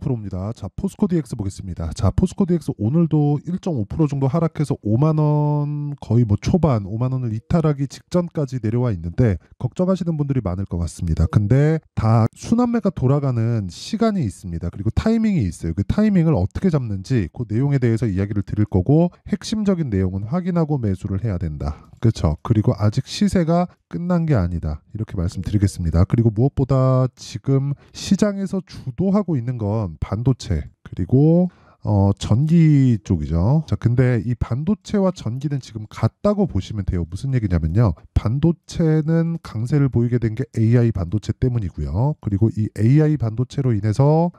0%입니다. 자, 포스코 DX 보겠습니다. 자, 포스코 DX 오늘도 1.5% 정도 하락해서 5만 원 거의 뭐 초반 5만 원을 이탈하기 직전까지 내려와 있는데 걱정하시는 분들이 많을 것 같습니다. 근데 다 순환매가 돌아가는 시간이 있습니다. 그리고 타이밍이 있어요. 그 타이밍을 어떻게 잡는지 그 내용에 대해서 이야기를 드릴 거고 핵심적인 내용은 확인하고 매수를 해야 된다. 그렇죠. 그리고 아직 시세가 끝난 게 아니다. 이렇게 말씀드리겠습니다. 그리고 무엇보다 지금 시장에서 주도하고 있는 건 반도체 그리고 전기 쪽이죠. 자, 근데 이 반도체와 전기는 지금 같다고 보시면 돼요. 무슨 얘기냐면요. 반도체는 강세를 보이게 된 게 AI 반도체 때문이고요. 그리고 이 AI 반도체로 인해서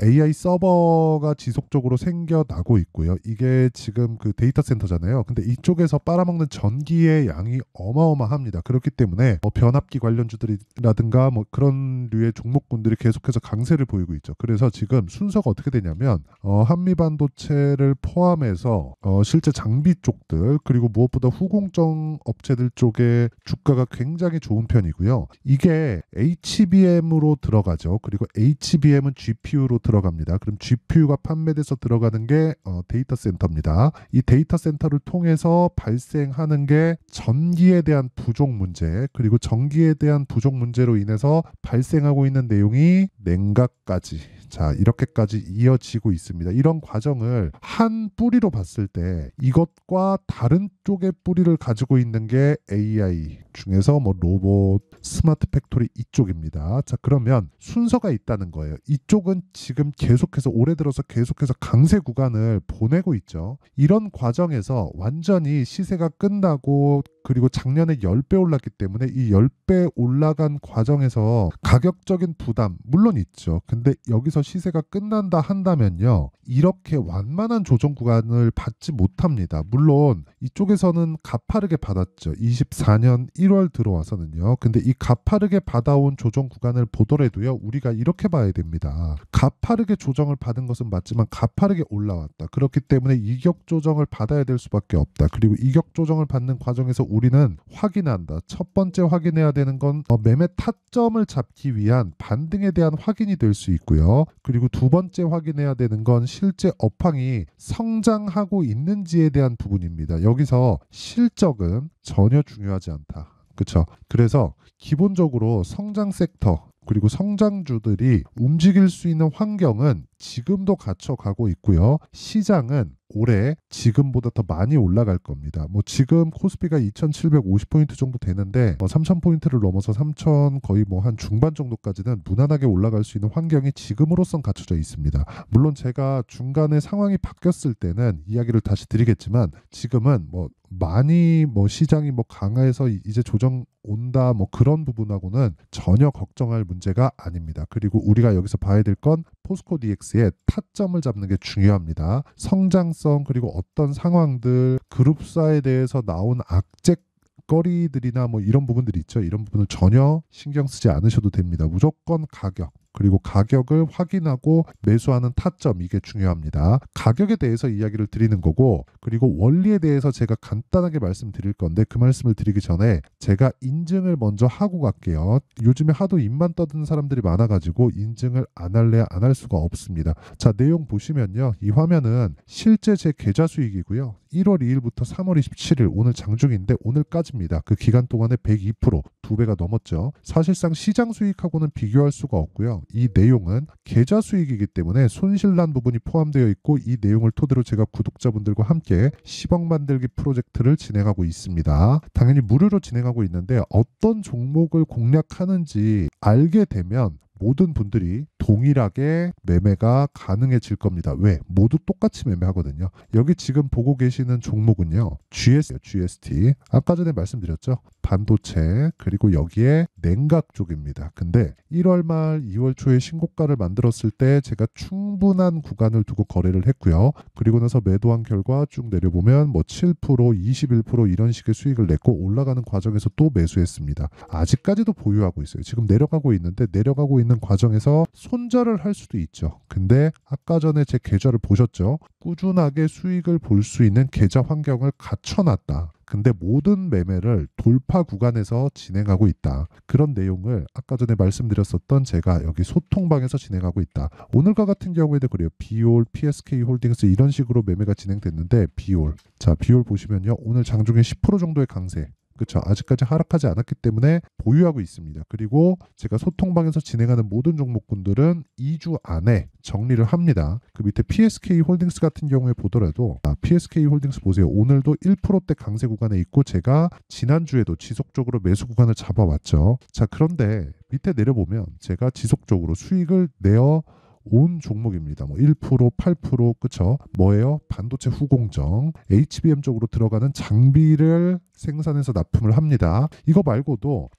AI 서버가 지속적으로 생겨나고 있고요. 이게 지금 그 데이터 센터잖아요. 근데 이쪽에서 빨아먹는 전기의 양이 어마어마합니다. 그렇기 때문에 변압기 관련주들이라든가 뭐 그런 류의 종목군들이 계속해서 강세를 보이고 있죠. 그래서 지금 순서가 어떻게 되냐면 한미반도체를 포함해서 실제 장비 쪽들 그리고 무엇보다 후공정 업체들 쪽에 주가가 굉장히 좋은 편이고요. 이게 HBM으로 들어가죠. 그리고 HBM은 GPU로 들어갑니다. 그럼 GPU가 판매돼서 들어가는 게 데이터 센터입니다. 이 데이터 센터를 통해서 발생하는 게 전기에 대한 부족 문제 그리고 전기에 대한 부족 문제로 인해서 발생하고 있는 내용이 냉각까지 자 이렇게까지 이어지고 있습니다. 이런 과정을 한 뿌리로 봤을 때 이것과 다른 쪽의 뿌리를 가지고 있는 게 AI 중에서 뭐 로봇, 스마트 팩토리 이쪽입니다. 자 그러면 순서가 있다는 거예요. 이쪽은 지금 계속해서 올해 들어서 계속해서 강세 구간을 보내고 있죠. 이런 과정에서 완전히 시세가 끝나고 그리고 작년에 10배 올랐기 때문에 이 10배 올라간 과정에서 가격적인 부담 물론 있죠. 근데 여기서 시세가 끝난다 한다면요. 이렇게 완만한 조정 구간을 받지 못합니다. 물론 이쪽에서는 가파르게 받았죠. 24년 1월 들어와서는요. 근데 이 가파르게 받아온 조정 구간을 보더라도요. 우리가 이렇게 봐야 됩니다. 가파르게 조정을 받은 것은 맞지만 가파르게 올라왔다. 그렇기 때문에 이격 조정을 받아야 될 수밖에 없다. 그리고 이격 조정을 받는 과정에서 우리는 확인한다. 첫 번째 확인해야 되는 건 매매 타점을 잡기 위한 반등에 대한 확인이 될 수 있고요. 그리고 두 번째 확인해야 되는 건 실제 업황이 성장하고 있는지에 대한 부분입니다. 여기서 실적은 전혀 중요하지 않다. 그렇죠? 그래서 기본적으로 성장 섹터 그리고 성장주들이 움직일 수 있는 환경은 지금도 갖춰가고 있고요. 시장은 올해 지금보다 더 많이 올라갈 겁니다. 뭐 지금 코스피가 2,750포인트 정도 되는데 3,000포인트를 넘어서 3,000 거의 뭐 한 중반 정도까지는 무난하게 올라갈 수 있는 환경이 지금으로선 갖춰져 있습니다. 물론 제가 중간에 상황이 바뀌었을 때는 이야기를 다시 드리겠지만 지금은 뭐 많이 뭐 시장이 뭐 강화해서 이제 조정 온다 뭐 그런 부분하고는 전혀 걱정할 문제가 아닙니다. 그리고 우리가 여기서 봐야 될 건 포스코 DX의 타점을 잡는 게 중요합니다. 성장성 그리고 어떤 상황들 그룹사에 대해서 나온 악재거리들이나 뭐 이런 부분들이 있죠. 이런 부분을 전혀 신경 쓰지 않으셔도 됩니다. 무조건 가격 그리고 가격을 확인하고 매수하는 타점 이게 중요합니다. 가격에 대해서 이야기를 드리는 거고 그리고 원리에 대해서 제가 간단하게 말씀드릴 건데 그 말씀을 드리기 전에 제가 인증을 먼저 하고 갈게요. 요즘에 하도 입만 떠드는 사람들이 많아가지고 인증을 안 할래야 안 할 수가 없습니다. 자 내용 보시면요. 이 화면은 실제 제 계좌 수익이고요. 1월 2일부터 3월 27일 오늘 장중인데 오늘까지입니다. 그 기간 동안에 102% 2배가 넘었죠. 사실상 시장 수익하고는 비교할 수가 없고요. 이 내용은 계좌 수익이기 때문에 손실난 부분이 포함되어 있고 이 내용을 토대로 제가 구독자분들과 함께 10억 만들기 프로젝트를 진행하고 있습니다. 당연히 무료로 진행하고 있는데 어떤 종목을 공략하는지 알게 되면 모든 분들이 동일하게 매매가 가능해질 겁니다. 왜? 모두 똑같이 매매하거든요. 여기 지금 보고 계시는 종목은요. GST. 아까 전에 말씀드렸죠. 반도체 그리고 여기에 냉각 쪽입니다. 근데 1월 말 2월 초에 신고가를 만들었을 때 제가 충분한 구간을 두고 거래를 했고요. 그리고 나서 매도한 결과 쭉 내려보면 뭐 7%, 21% 이런 식의 수익을 냈고 올라가는 과정에서 또 매수했습니다. 아직까지도 보유하고 있어요. 지금 내려가고 있는데 내려가고 있는 과정에서 손절을 할 수도 있죠. 근데 아까 전에 제 계좌를 보셨죠? 꾸준하게 수익을 볼 수 있는 계좌 환경을 갖춰놨다. 근데 모든 매매를 돌파 구간에서 진행하고 있다. 그런 내용을 아까 전에 말씀드렸었던 제가 여기 소통방에서 진행하고 있다. 오늘과 같은 경우에도 그래요. 비올, PSK 홀딩스 이런 식으로 매매가 진행됐는데 비올. 자, 비올 보시면요. 오늘 장중에 10% 정도의 강세. 그렇죠. 아직까지 하락하지 않았기 때문에 보유하고 있습니다. 그리고 제가 소통방에서 진행하는 모든 종목군들은 2주 안에 정리를 합니다. 그 밑에 PSK 홀딩스 같은 경우에 보더라도 PSK 홀딩스 보세요. 오늘도 1%대 강세 구간에 있고 제가 지난주에도 지속적으로 매수 구간을 잡아왔죠. 자, 그런데 밑에 내려보면 제가 지속적으로 수익을 내어 온 종목입니다. 뭐 1%, 8%, 그쵸? 뭐예요? 반도체 후공정, HBM 쪽으로 들어가는 장비를 생산해서 납품을 합니다. 이거 말고도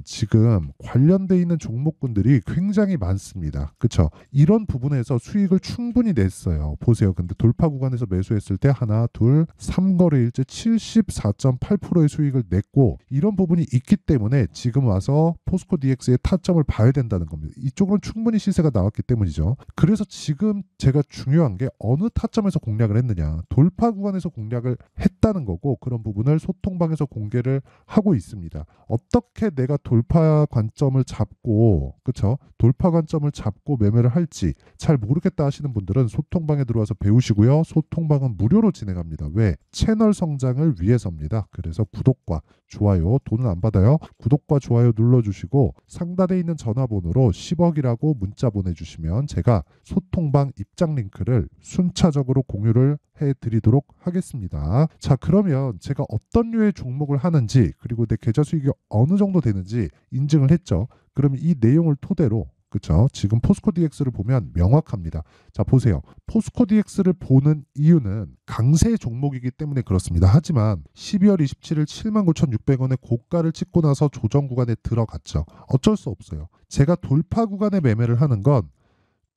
지금 관련돼 있는 종목군들이 굉장히 많습니다. 그쵸? 이런 부분에서 수익을 충분히 냈어요. 보세요. 근데 돌파 구간에서 매수했을 때 하나, 둘, 3거래일째 74.8%의 수익을 냈고 이런 부분이 있기 때문에 지금 와서 포스코 DX의 타점을 봐야 된다는 겁니다. 이쪽으로는 충분히 시세가 나왔기 때문이죠. 그래서 지금 제가 중요한 게 어느 타점에서 공략을 했느냐. 돌파 구간에서 공략을 했다는 거고 그런 부분을 소통방에서 공개를 하고 있습니다. 어떻게 내가 돌파 관점을 잡고 그쵸? 돌파 관점을 잡고 매매를 할지 잘 모르겠다 하시는 분들은 소통방에 들어와서 배우시고요. 소통방은 무료로 진행합니다. 왜? 채널 성장을 위해서입니다. 그래서 구독과 좋아요, 돈은 안 받아요. 구독과 좋아요 눌러주시고 상단에 있는 전화번호로 10억이라고 문자 보내주시면 제가 소통방 입장 링크를 순차적으로 공유를 해드리도록 하겠습니다. 자, 그러면 제가 어떤 류의 종목을 하는지 그리고 내 계좌 수익이 어느 정도 되는지 인증을 했죠. 그러면 이 내용을 토대로 그렇죠. 지금 포스코 DX를 보면 명확합니다. 자, 보세요. 포스코 DX를 보는 이유는 강세 종목이기 때문에 그렇습니다. 하지만 12월 27일 79,600원의 고가를 찍고 나서 조정 구간에 들어갔죠. 어쩔 수 없어요. 제가 돌파 구간에 매매를 하는 건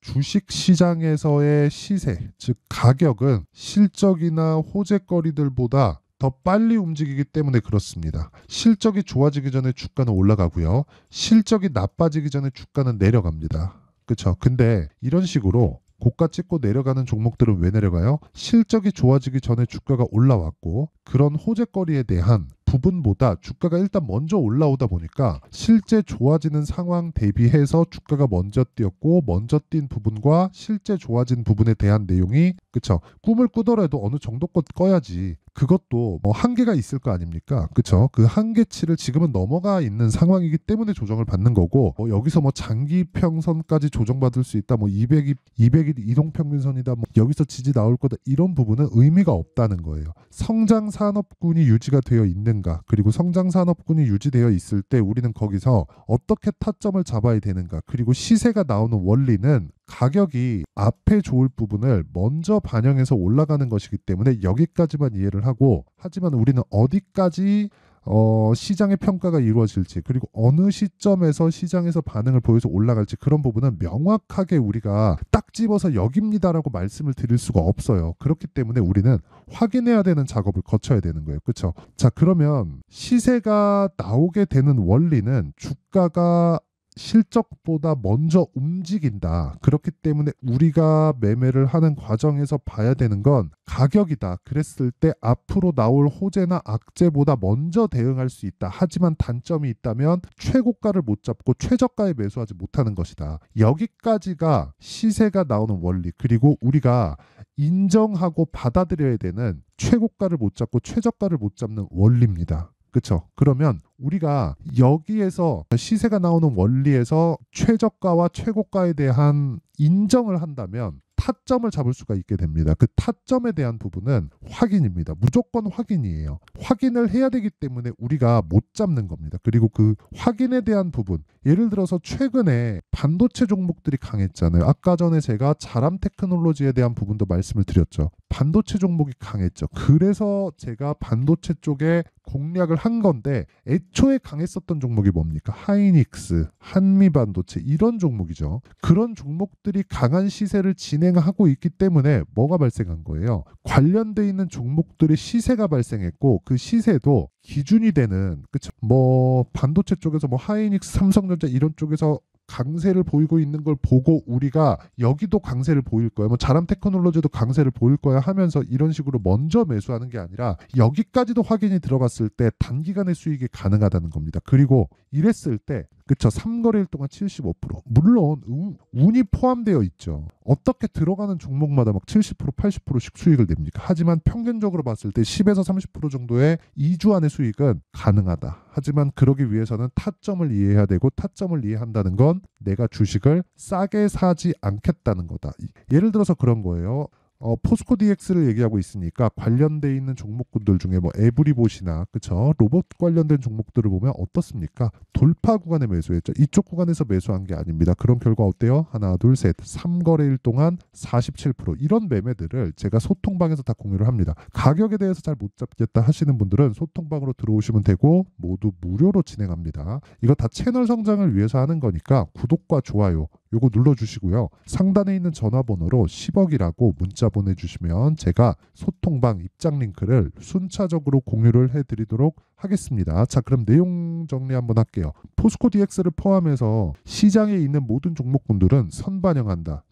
주식 시장에서의 시세, 즉 가격은 실적이나 호재거리들보다 더 빨리 움직이기 때문에 그렇습니다. 실적이 좋아지기 전에 주가는 올라가고요. 실적이 나빠지기 전에 주가는 내려갑니다. 그렇죠? 근데 이런 식으로 고가 찍고 내려가는 종목들은 왜 내려가요? 실적이 좋아지기 전에 주가가 올라왔고 그런 호재거리에 대한 부분보다 주가가 일단 먼저 올라오다 보니까 실제 좋아지는 상황 대비해서 주가가 먼저 뛰었고 먼저 뛴 부분과 실제 좋아진 부분에 대한 내용이 그쵸? 꿈을 꾸더라도 어느 정도껏 꺼야지. 그것도 뭐 한계가 있을 거 아닙니까? 그쵸? 그 한계치를 지금은 넘어가 있는 상황이기 때문에 조정을 받는 거고 여기서 뭐 장기평선까지 조정받을 수 있다. 뭐 200일 이동평균선이다. 뭐 여기서 지지 나올 거다. 이런 부분은 의미가 없다는 거예요. 성장 산업군이 유지가 되어 있는가 그리고 성장 산업군이 유지되어 있을 때 우리는 거기서 어떻게 타점을 잡아야 되는가 그리고 시세가 나오는 원리는 가격이 앞에 좋을 부분을 먼저 반영해서 올라가는 것이기 때문에 여기까지만 이해를 하고 하지만 우리는 어디까지 시장의 평가가 이루어질지 그리고 어느 시점에서 시장에서 반응을 보여서 올라갈지 그런 부분은 명확하게 우리가 딱 집어서 여기입니다라고 말씀을 드릴 수가 없어요. 그렇기 때문에 우리는 확인해야 되는 작업을 거쳐야 되는 거예요. 그렇죠? 자, 그러면 시세가 나오게 되는 원리는 주가가 실적보다 먼저 움직인다. 그렇기 때문에 우리가 매매를 하는 과정에서 봐야 되는 건 가격이다. 그랬을 때 앞으로 나올 호재나 악재보다 먼저 대응할 수 있다. 하지만 단점이 있다면 최고가를 못 잡고 최저가에 매수하지 못하는 것이다. 여기까지가 시세가 나오는 원리 그리고 우리가 인정하고 받아들여야 되는 최고가를 못 잡고 최저가를 못 잡는 원리입니다. 그렇죠? 그러면 우리가 여기에서 시세가 나오는 원리에서 최저가와 최고가에 대한 인정을 한다면 타점을 잡을 수가 있게 됩니다. 그 타점에 대한 부분은 확인입니다. 무조건 확인이에요. 확인을 해야 되기 때문에 우리가 못 잡는 겁니다. 그리고 그 확인에 대한 부분, 예를 들어서 최근에 반도체 종목들이 강했잖아요. 아까 전에 제가 자람 테크놀로지에 대한 부분도 말씀을 드렸죠. 반도체 종목이 강했죠. 그래서 제가 반도체 쪽에 공략을 한 건데 애초에 강했었던 종목이 뭡니까? 하이닉스, 한미반도체 이런 종목이죠. 그런 종목들이 강한 시세를 진행하고 있기 때문에 뭐가 발생한 거예요? 관련돼 있는 종목들의 시세가 발생했고 그 시세도 기준이 되는 그쵸? 뭐 반도체 쪽에서 뭐 하이닉스, 삼성전자 이런 쪽에서 강세를 보이고 있는 걸 보고 우리가 여기도 강세를 보일 거야, 뭐 자람 테크놀로지도 강세를 보일 거야 하면서 이런 식으로 먼저 매수하는 게 아니라 여기까지도 확인이 들어갔을 때 단기간의 수익이 가능하다는 겁니다. 그리고 이랬을 때 그쵸, 3거래일 동안 75%. 물론 운이 포함되어 있죠. 어떻게 들어가는 종목마다 막 70%, 80%씩 수익을 냅니까? 하지만 평균적으로 봤을 때 10에서 30% 정도의 2주 안의 수익은 가능하다. 하지만 그러기 위해서는 타점을 이해해야 되고, 타점을 이해한다는 건 내가 주식을 싸게 사지 않겠다는 거다. 예를 들어서 그런 거예요. 포스코 DX를 얘기하고 있으니까 관련돼 있는 종목군들 중에 뭐 에브리봇이나 그쵸, 로봇 관련된 종목들을 보면 어떻습니까? 돌파 구간에 매수했죠. 이쪽 구간에서 매수한 게 아닙니다. 그런 결과 어때요? 하나, 둘, 셋, 3거래일 동안 47%. 이런 매매들을 제가 소통방에서 다 공유를 합니다. 가격에 대해서 잘 못 잡겠다 하시는 분들은 소통방으로 들어오시면 되고, 모두 무료로 진행합니다. 이거 다 채널 성장을 위해서 하는 거니까 구독과 좋아요 요거 눌러주시고요. 상단에 있는 전화번호로 10억이라고 문자 보내주시면 제가 소통방 입장 링크를 순차적으로 공유를 해드리도록 하겠습니다. 자, 그럼 내용 정리 한번 할게요. 포스코 DX를 포함해서 시장에 있는 모든 종목군들은 선반영한다.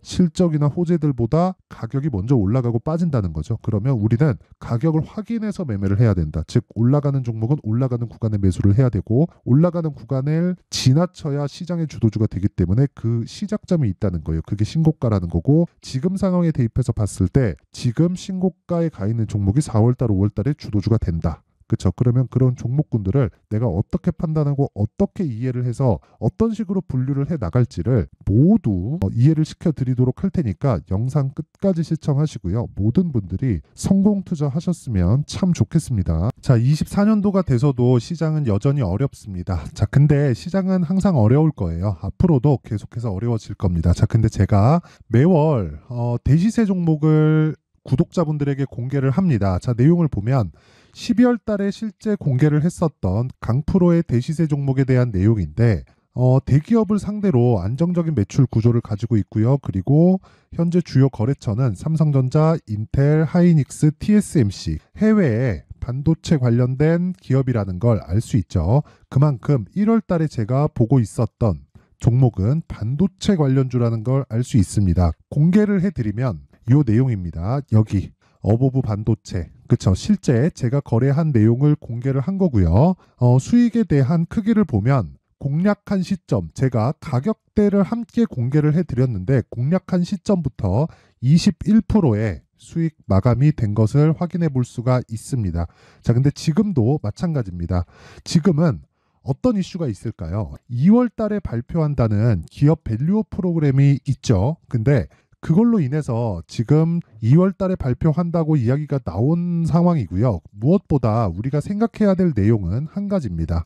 실적이나 호재들보다 가격이 먼저 올라가고 빠진다는 거죠. 그러면 우리는 가격을 확인해서 매매를 해야 된다. 즉 올라가는 종목은 올라가는 구간에 매수를 해야 되고, 올라가는 구간을 지나쳐야 시장의 주도주가 되기 때문에 그 시작점이 있다는 거예요. 그게 신고가라는 거고, 지금 상황에 대입해서 봤을 때 지금 신고가에 가 있는 종목이 4월달, 5월달에 주도주가 된다. 그렇죠. 그러면 그런 종목군들을 내가 어떻게 판단하고 어떻게 이해를 해서 어떤 식으로 분류를 해 나갈지를 모두 이해를 시켜드리도록 할 테니까 영상 끝까지 시청하시고요. 모든 분들이 성공 투자하셨으면 참 좋겠습니다. 자, 24년도가 돼서도 시장은 여전히 어렵습니다. 자, 근데 시장은 항상 어려울 거예요. 앞으로도 계속해서 어려워질 겁니다. 자, 근데 제가 매월 대시세 종목을 구독자분들에게 공개를 합니다. 자, 내용을 보면 12월 달에 실제 공개를 했었던 강프로의 대시세 종목에 대한 내용인데, 대기업을 상대로 안정적인 매출 구조를 가지고 있고요. 그리고 현재 주요 거래처는 삼성전자, 인텔, 하이닉스, TSMC, 해외에 반도체 관련된 기업이라는 걸 알 수 있죠. 그만큼 1월 달에 제가 보고 있었던 종목은 반도체 관련주라는 걸 알 수 있습니다. 공개를 해드리면 이 내용입니다. 여기 어보브 반도체, 그쵸, 실제 제가 거래한 내용을 공개를 한 거고요. 수익에 대한 크기를 보면 공략한 시점, 제가 가격대를 함께 공개를 해드렸는데 공략한 시점부터 21%의 수익 마감이 된 것을 확인해 볼 수가 있습니다. 자, 근데 지금도 마찬가지입니다. 지금은 어떤 이슈가 있을까요? 2월 달에 발표한다는 기업 밸류업 프로그램이 있죠. 근데 그걸로 인해서 지금 2월 달에 발표한다고 이야기가 나온 상황이고요. 무엇보다 우리가 생각해야 될 내용은 한 가지입니다.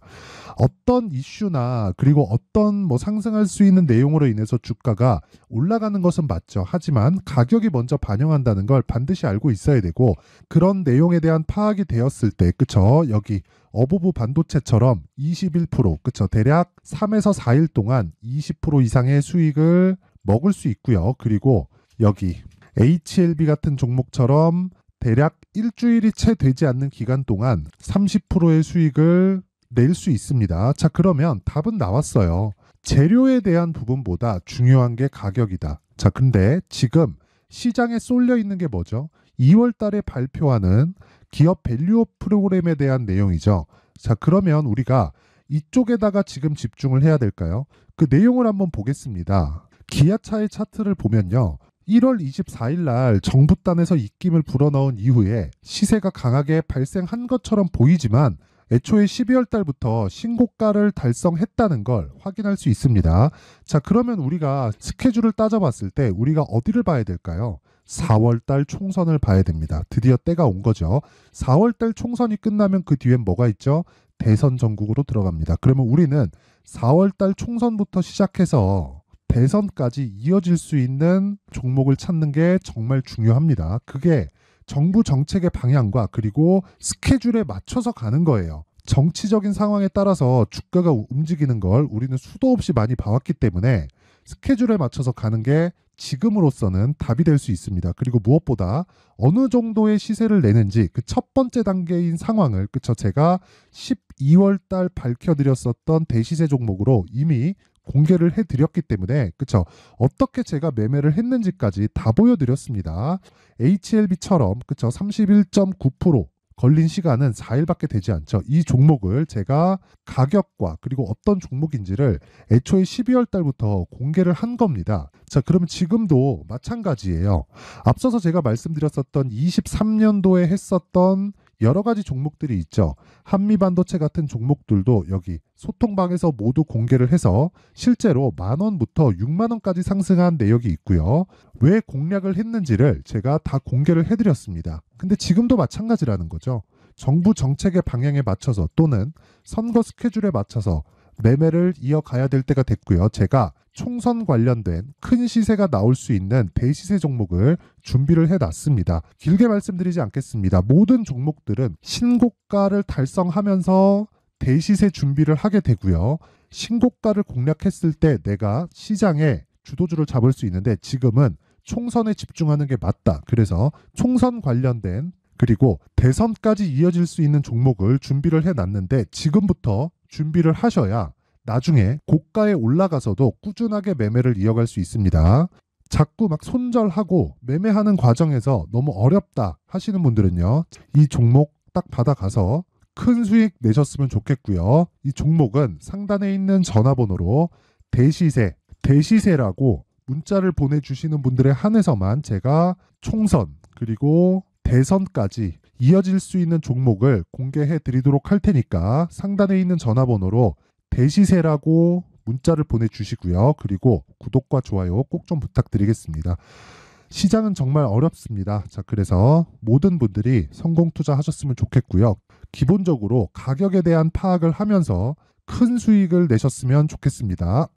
어떤 이슈나 그리고 어떤 뭐 상승할 수 있는 내용으로 인해서 주가가 올라가는 것은 맞죠. 하지만 가격이 먼저 반영한다는 걸 반드시 알고 있어야 되고, 그런 내용에 대한 파악이 되었을 때, 그쵸, 여기 어보브 반도체처럼 21%, 그쵸, 대략 3에서 4일 동안 20% 이상의 수익을 먹을 수 있고요. 그리고 여기 HLB 같은 종목처럼 대략 일주일이 채 되지 않는 기간 동안 30%의 수익을 낼 수 있습니다. 자, 그러면 답은 나왔어요. 재료에 대한 부분보다 중요한 게 가격이다. 자, 근데 지금 시장에 쏠려 있는 게 뭐죠? 2월 달에 발표하는 기업 밸류업 프로그램에 대한 내용이죠. 자, 그러면 우리가 이쪽에다가 지금 집중을 해야 될까요? 그 내용을 한번 보겠습니다. 기아차의 차트를 보면요. 1월 24일 날 정부단에서 입김을 불어넣은 이후에 시세가 강하게 발생한 것처럼 보이지만 애초에 12월 달부터 신고가를 달성했다는 걸 확인할 수 있습니다. 자, 그러면 우리가 스케줄을 따져봤을 때 우리가 어디를 봐야 될까요? 4월 달 총선을 봐야 됩니다. 드디어 때가 온 거죠. 4월 달 총선이 끝나면 그 뒤엔 뭐가 있죠? 대선 전국으로 들어갑니다. 그러면 우리는 4월 달 총선부터 시작해서 대선까지 이어질 수 있는 종목을 찾는 게 정말 중요합니다. 그게 정부 정책의 방향과 그리고 스케줄에 맞춰서 가는 거예요. 정치적인 상황에 따라서 주가가 움직이는 걸 우리는 수도 없이 많이 봐왔기 때문에 스케줄에 맞춰서 가는 게 지금으로서는 답이 될 수 있습니다. 그리고 무엇보다 어느 정도의 시세를 내는지 그 첫 번째 단계인 상황을, 그쵸, 제가 12월 달 밝혀드렸었던 대시세 종목으로 이미 공개를 해드렸기 때문에 그쵸? 어떻게 제가 매매를 했는지까지 다 보여드렸습니다. HLB처럼 그쵸? 31.9% 걸린 시간은 4일밖에 되지 않죠. 이 종목을 제가 가격과 그리고 어떤 종목인지를 애초에 12월 달부터 공개를 한 겁니다. 자, 그러면 지금도 마찬가지예요. 앞서서 제가 말씀드렸었던 23년도에 했었던 여러 가지 종목들이 있죠. 한미반도체 같은 종목들도 여기 소통방에서 모두 공개를 해서 실제로 10,000원부터 60,000원까지 상승한 내역이 있고요. 왜 공략을 했는지를 제가 다 공개를 해드렸습니다. 근데 지금도 마찬가지라는 거죠. 정부 정책의 방향에 맞춰서 또는 선거 스케줄에 맞춰서 매매를 이어가야 될 때가 됐고요. 제가 총선 관련된 큰 시세가 나올 수 있는 대시세 종목을 준비를 해놨습니다. 길게 말씀드리지 않겠습니다. 모든 종목들은 신고가를 달성하면서 대시세 준비를 하게 되고요. 신고가를 공략했을 때 내가 시장에 주도주를 잡을 수 있는데 지금은 총선에 집중하는 게 맞다. 그래서 총선 관련된 그리고 대선까지 이어질 수 있는 종목을 준비를 해놨는데 지금부터 준비를 하셔야 나중에 고가에 올라가서도 꾸준하게 매매를 이어갈 수 있습니다. 자꾸 막 손절하고 매매하는 과정에서 너무 어렵다 하시는 분들은요. 이 종목 딱 받아가서 큰 수익 내셨으면 좋겠고요. 이 종목은 상단에 있는 전화번호로 대시세라고 문자를 보내주시는 분들에 한해서만 제가 총선 그리고 대선까지 이어질 수 있는 종목을 공개해 드리도록 할 테니까 상단에 있는 전화번호로 대시세라고 문자를 보내주시고요. 그리고 구독과 좋아요 꼭 좀 부탁드리겠습니다. 시장은 정말 어렵습니다. 자, 그래서 모든 분들이 성공 투자하셨으면 좋겠고요. 기본적으로 가격에 대한 파악을 하면서 큰 수익을 내셨으면 좋겠습니다.